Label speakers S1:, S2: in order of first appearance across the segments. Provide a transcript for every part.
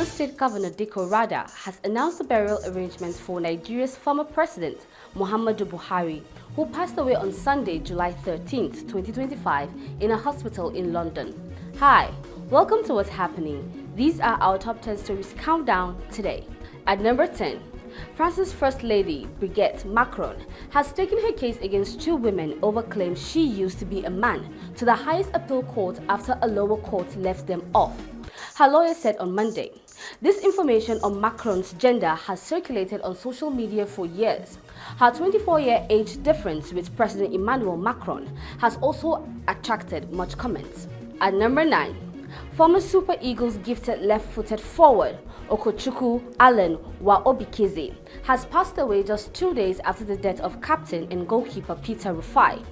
S1: State Governor Daura has announced the burial arrangements for Nigeria's former president, Muhammadu Buhari, who passed away on Sunday, July 13, 2025, in a hospital in London. Hi, welcome to What's Happening. These are our top 10 stories countdown today. At number 10, France's First Lady, Brigitte Macron, has taken her case against two women over claims she used to be a man to the highest appeal court after a lower court left them off. Her lawyer said on Monday, this information on Macron's gender has circulated on social media for years. Her 24-year age difference with President Emmanuel Macron has also attracted much comment. At number 9, former Super Eagles gifted left-footed forward Okechukwu Allen Waobikeze has passed away just 2 days after the death of captain and goalkeeper Peter Rufai.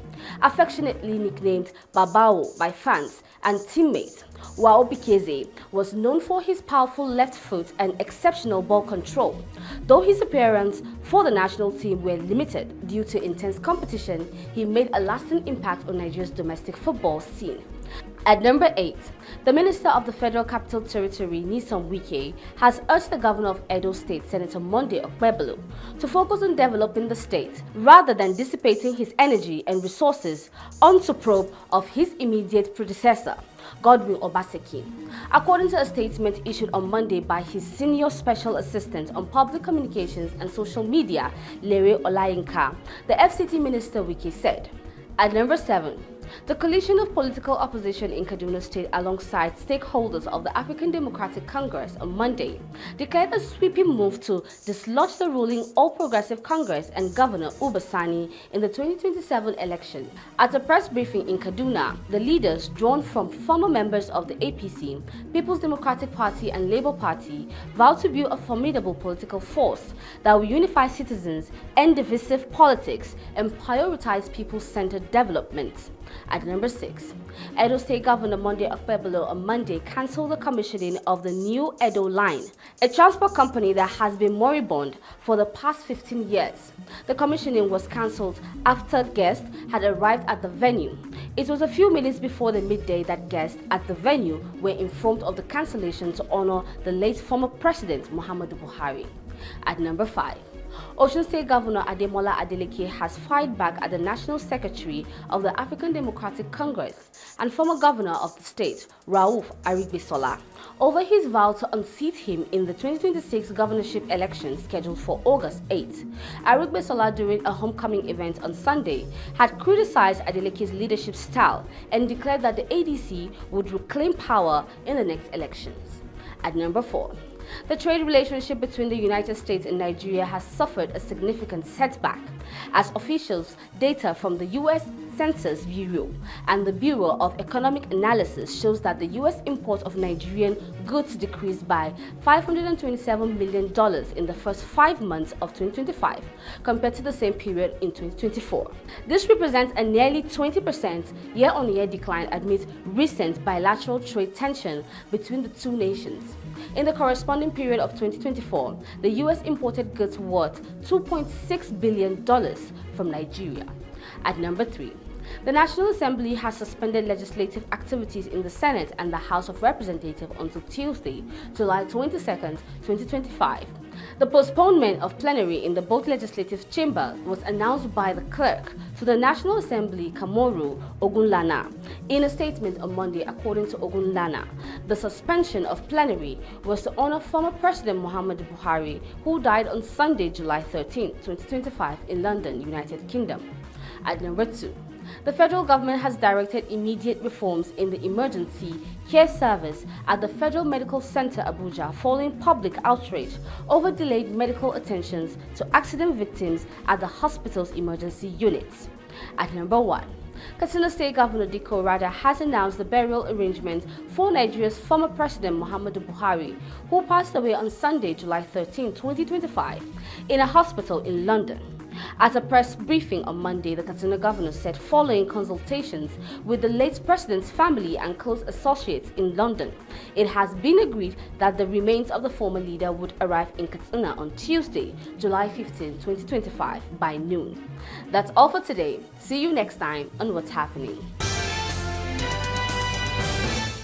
S1: Affectionately nicknamed Babao by fans and teammates, Waobikeze was known for his powerful left foot and exceptional ball control. Though his appearance for the national team were limited due to intense competition, he made a lasting impact on Nigeria's domestic football scene. At number 8, the Minister of the Federal Capital Territory, Nyesom Wike, has urged the Governor of Edo State, Senator Monday Okpebholo, to focus on developing the state rather than dissipating his energy and resources onto probe of his immediate predecessor, Godwin Obaseki. According to a statement issued on Monday by his senior special assistant on public communications and social media, Lere Olayinka, the FCT Minister Wike said. At number 7, the coalition of political opposition in Kaduna State alongside stakeholders of the African Democratic Congress on Monday declared a sweeping move to dislodge the ruling All Progressive Congress and Governor Obaseki in the 2027 election. At a press briefing in Kaduna, the leaders, drawn from former members of the APC, People's Democratic Party and Labour Party, vowed to build a formidable political force that will unify citizens, end divisive politics, and prioritize people-centered development. At number 6, Edo State Governor Monday Okpebholo on Monday cancelled the commissioning of the new Edo Line, a transport company that has been moribund for the past 15 years. The commissioning was cancelled after guests had arrived at the venue. It was a few minutes before the midday that guests at the venue were informed of the cancellation to honor the late former President Muhammadu Buhari. At number 5, Osun State Governor Ademola Adeleke has fired back at the National Secretary of the African Democratic Congress and former governor of the state, Aregbesola, over his vow to unseat him in the 2026 governorship election scheduled for August 8. Aregbesola, during a homecoming event on Sunday, had criticized Adeleke's leadership style and declared that the ADC would reclaim power in the next elections. At number 4, the trade relationship between the United States and Nigeria has suffered a significant setback, as officials' data from the U.S. Census Bureau and the Bureau of Economic Analysis shows that the U.S. import of Nigerian goods decreased by $527 million in the first 5 months of 2025 compared to the same period in 2024. This represents a nearly 20% year-on-year decline amid recent bilateral trade tension between the two nations. In the corresponding period of 2024, the U.S. imported goods worth $2.6 billion from Nigeria. At number 3, the National Assembly has suspended legislative activities in the Senate and the House of Representatives until Tuesday, July 22, 2025. The postponement of plenary in the both legislative chambers was announced by the clerk to the National Assembly, Kamoru Ogunlana. In a statement on Monday, according to Ogunlana, the suspension of plenary was to honor former President Muhammadu Buhari, who died on Sunday, July 13, 2025 in London, United Kingdom. At number 2, the federal government has directed immediate reforms in the emergency care service at the Federal Medical Center Abuja following public outrage over delayed medical attentions to accident victims at the hospital's emergency units. At number 1, Katsina State Governor Daura has announced the burial arrangement for Nigeria's former President Muhammadu Buhari, who passed away on Sunday, July 13, 2025, in a hospital in London. At a press briefing on Monday, the Katsina governor said following consultations with the late president's family and close associates in London, it has been agreed that the remains of the former leader would arrive in Katsina on Tuesday, July 15, 2025 by noon. That's all for today. See you next time on What's Happening.